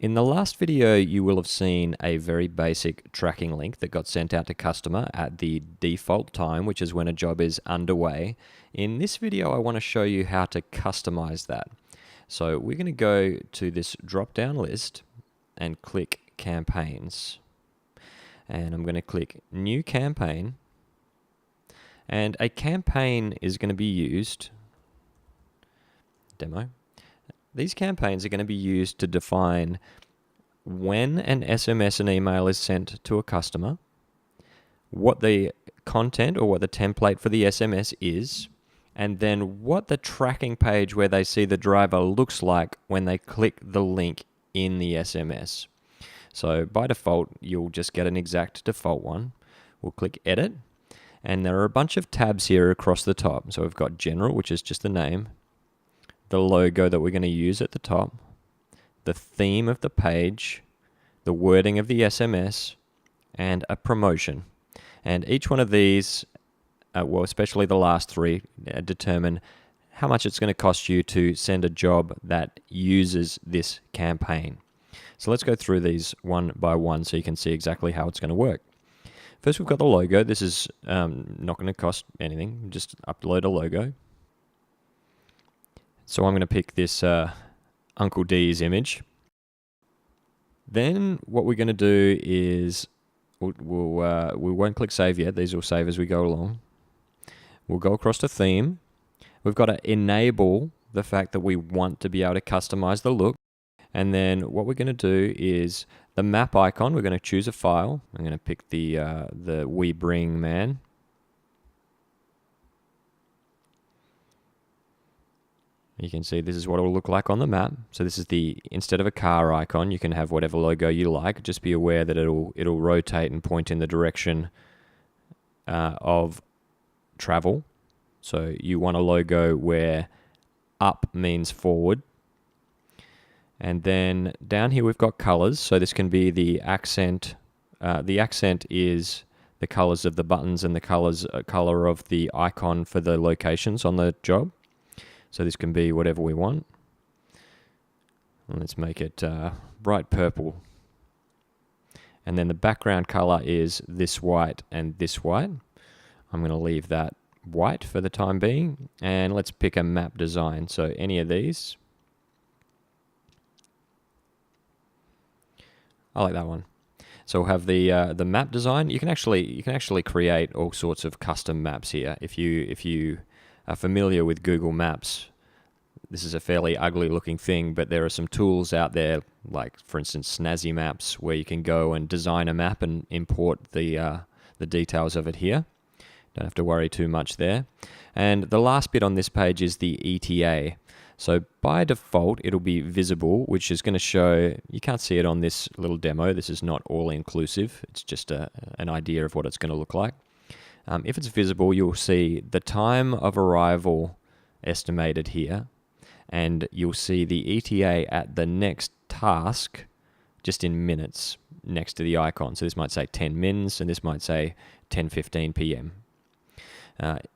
In the last video, you will have seen a very basic tracking link that got sent out to customer at the default time, which is when a job is underway. In this video, I want to show you how to customize that. So we're going to go to this drop-down list and click Campaigns. And I'm going to click New Campaign. And a campaign is going to be used, demo. These campaigns are going to be used to define when an SMS and email is sent to a customer, what the content or what the template for the SMS is, and then what the tracking page where they see the driver looks like when they click the link in the SMS. So by default, you'll just get an exact default one. We'll click Edit, and there are a bunch of tabs here across the top. So we've got General, which is just the name, the logo that we're going to use at the top, the theme of the page, the wording of the SMS, and a promotion. And each one of these, well, especially the last three, determine how much it's going to cost you to send a job that uses this campaign. So let's go through these one by one so you can see exactly how it's going to work. First, we've got the logo. This is not going to cost anything. Just upload a logo. So I'm going to pick this Uncle D's image. Then what we're going to do is we won't click Save yet. These will save as we go along. We'll go across to Theme. We've got to enable the fact that we want to be able to customize the look. And then what we're going to do is the map icon. We're going to choose a file. I'm going to pick the We Bring man. You can see this is what it will look like on the map. So this is instead of a car icon, you can have whatever logo you like. Just be aware that it'll rotate and point in the direction of travel. So you want a logo where up means forward. And then down here we've got colors. So this can be the accent. The accent is the colors of the buttons and the color of the icon for the locations on the job. So this can be whatever we want. And let's make it bright purple. And then the background color is this white and this white. I'm going to leave that white for the time being. And let's pick a map design. So any of these. I like that one. So we'll have the map design. You can actually create all sorts of custom maps here. If you are familiar with Google Maps, this is a fairly ugly looking thing, but there are some tools out there, like for instance Snazzy Maps, where you can go and design a map and import the details of it here. Don't have to worry too much there. And the last bit on this page is the ETA. So by default, it'll be visible, which is going to show, you can't see it on this little demo. This is not all inclusive. It's just an idea of what it's going to look like. If it's visible, you'll see the time of arrival estimated here, and you'll see the ETA at the next task just in minutes next to the icon. So this might say 10 mins, and this might say 10:15 p.m.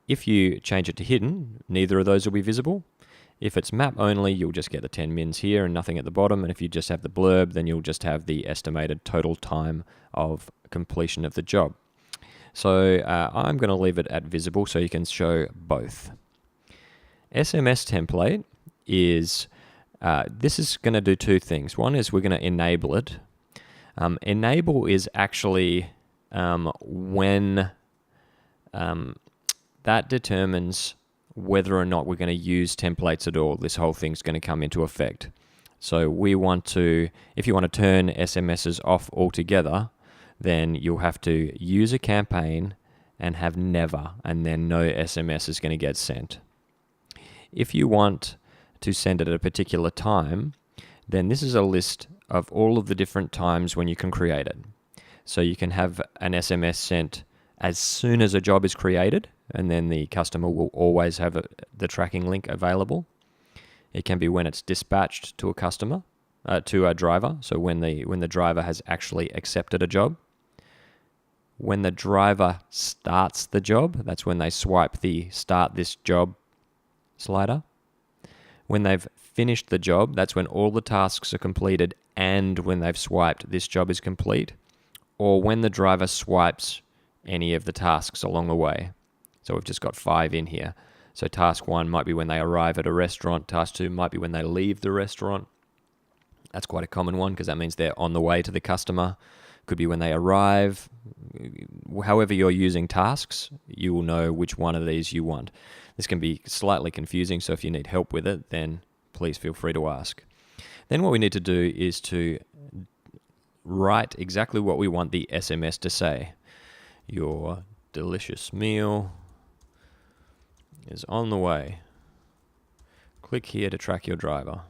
If you change it to hidden, neither of those will be visible. If it's map only, you'll just get the 10 mins here and nothing at the bottom. And if you just have the blurb, then you'll just have the estimated total time of completion of the job. So I'm going to leave it at visible so you can show both. SMS template is, this is going to do two things. One is we're going to enable it. Enable is actually when that determines whether or not we're going to use templates at all. This whole thing's going to come into effect. So we want to, if you want to turn SMSs off altogether, then you'll have to use a campaign and have never, and then no SMS is going to get sent. If you want to send it at a particular time, then this is a list of all of the different times when you can create it. So you can have an SMS sent as soon as a job is created, and then the customer will always have the tracking link available. It can be when it's dispatched to a customer, to a driver, so when the driver has actually accepted a job. When the driver starts the job, that's when they swipe the Start This Job slider. When they've finished the job, that's when all the tasks are completed and when they've swiped, this job is complete, or when the driver swipes any of the tasks along the way. So we've just got 5 in here. So task 1 might be when they arrive at a restaurant. Task 2 might be when they leave the restaurant. That's quite a common one because that means they're on the way to the customer. Could be when they arrive. However you're using tasks, you will know which one of these you want. This can be slightly confusing, so if you need help with it, then please feel free to ask. Then what we need to do is to write exactly what we want the SMS to say. Your delicious meal is on the way. Click here to track your driver.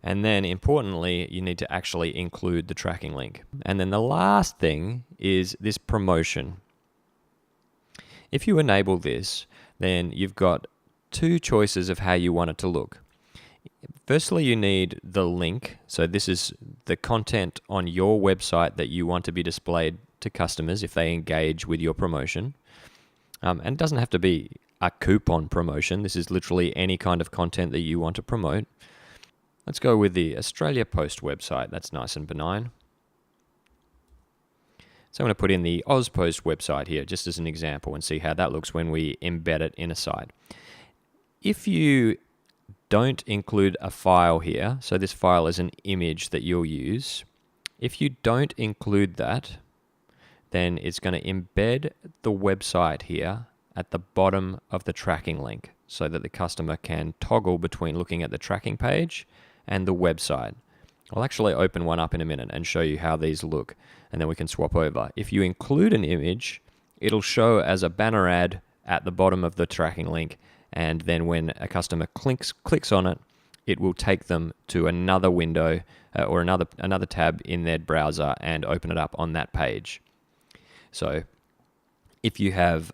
And then, importantly, you need to actually include the tracking link. And then the last thing is this promotion. If you enable this, then you've got 2 choices of how you want it to look. Firstly, you need the link. So this is the content on your website that you want to be displayed to customers if they engage with your promotion. And it doesn't have to be a coupon promotion. This is literally any kind of content that you want to promote. Let's go with the Australia Post website. That's nice and benign. So I'm going to put in the AusPost website here just as an example and see how that looks when we embed it in a site. If you don't include a file here, so this file is an image that you'll use. If you don't include that, then it's going to embed the website here at the bottom of the tracking link so that the customer can toggle between looking at the tracking page and the website. I'll actually open one up in a minute and show you how these look, and then we can swap over. If you include an image, it'll show as a banner ad at the bottom of the tracking link, and then when a customer clicks on it, it will take them to another window or another tab in their browser and open it up on that page. So if you have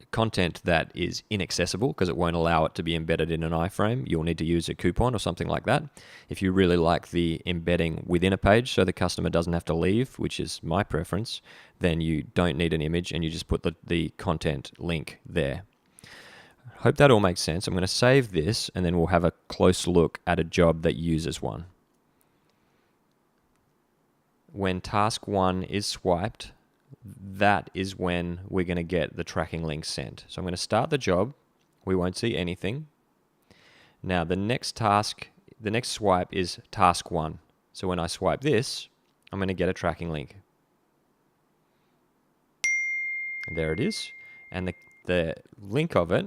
content that is inaccessible because it won't allow it to be embedded in an iframe, you'll need to use a coupon or something like that. If you really like the embedding within a page so the customer doesn't have to leave, which is my preference, then you don't need an image and you just put the content link there. Hope that all makes sense. I'm going to save this and then we'll have a close look at a job that uses one. When task 1 is swiped, that is when we're going to get the tracking link sent. So I'm going to start the job. We won't see anything. Now the next swipe is task 1. So when I swipe this, I'm going to get a tracking link. And there it is. And the link of it,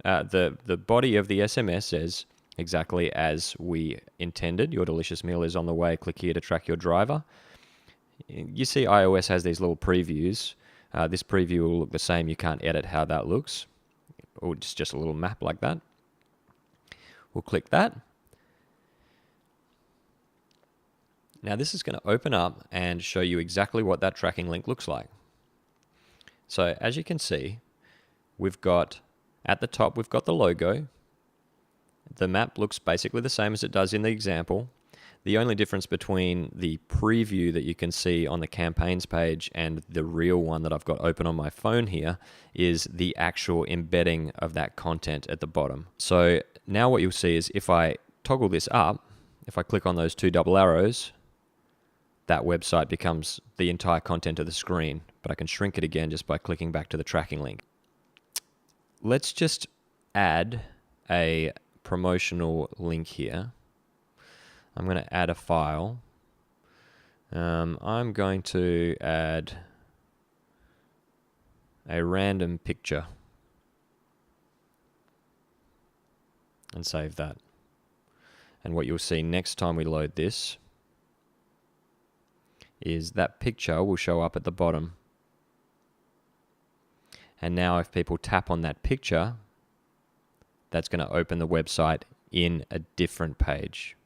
the body of the SMS says exactly as we intended. Your delicious meal is on the way. Click here to track your driver. You see iOS has these little previews. This preview will look the same. You can't edit how that looks. Or it's just a little map like that. We'll click that. Now this is going to open up and show you exactly what that tracking link looks like. So as you can see, we've got at the top, we've got the logo. The map looks basically the same as it does in the example. The only difference between the preview that you can see on the campaigns page and the real one that I've got open on my phone here is the actual embedding of that content at the bottom. So now what you'll see is if I toggle this up, if I click on those 2 double arrows, that website becomes the entire content of the screen, but I can shrink it again just by clicking back to the tracking link. Let's just add a promotional link here. I'm going to add a file. I'm going to add a random picture and save that. And what you'll see next time we load this is that picture will show up at the bottom. And now if people tap on that picture, that's going to open the website in a different page.